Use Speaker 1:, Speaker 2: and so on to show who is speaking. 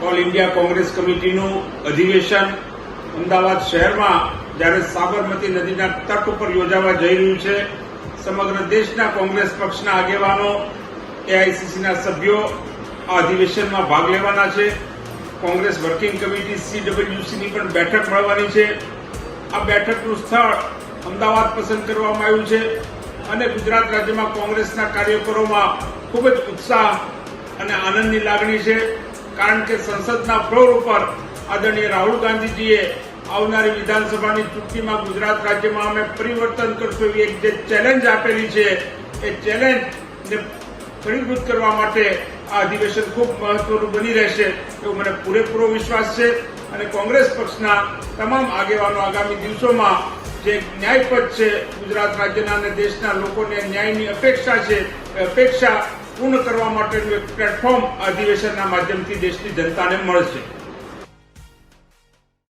Speaker 1: All India Congress કમિટીનું અધિવેશન અમદાવાદ શહેરમાં જ્યારે સાબરમતી નદીના તટ ઉપર યોજાવા જઈ રહ્યું છે. સમગ્ર દેશના કોંગ્રેસ પક્ષના આગેવાનો, એઆઈસીસીના સભ્યો આ અધિવેશનમાં ભાગ લેવાના છે. કોંગ્રેસ વર્કિંગ કમિટી CWCની પણ બેઠક મળવાની છે. આ બેઠકનું સ્થળ અમદાવાદ પસંદ કરવામાં આવ્યું છે અને ગુજરાત રાજ્યમાં કોંગ્રેસના કાર્યકરોમાં ખૂબ જ ઉત્સાહ અને આનંદની લાગણી છે. કારણ કે સંસદના ફ્લોર ઉપર આદરણીય રાહુલ ગાંધીજીએ આવનારી વિધાનસભાની ચૂંટણીમાં ગુજરાત રાજ્યમાં અમે પરિવર્તન કરશું એવી એક જે ચેલેન્જ આપેલી છે, એ ચેલેન્જને ફળીભૂત કરવા માટે આ અધિવેશન ખૂબ મહત્વનું બની રહેશે એવો મને પૂરેપૂરો વિશ્વાસ છે. અને કોંગ્રેસ પક્ષના તમામ આગેવાનો આગામી દિવસોમાં જે ન્યાયપદ છે, ગુજરાત રાજ્યના અને દેશના લોકોને ન્યાયની અપેક્ષા છે, એ અપેક્ષા પૂર્ણ કરવા માટેનું એક પ્લેટફોર્મ અધિવેશનના માધ્યમથી દેશની જનતાને મળશે.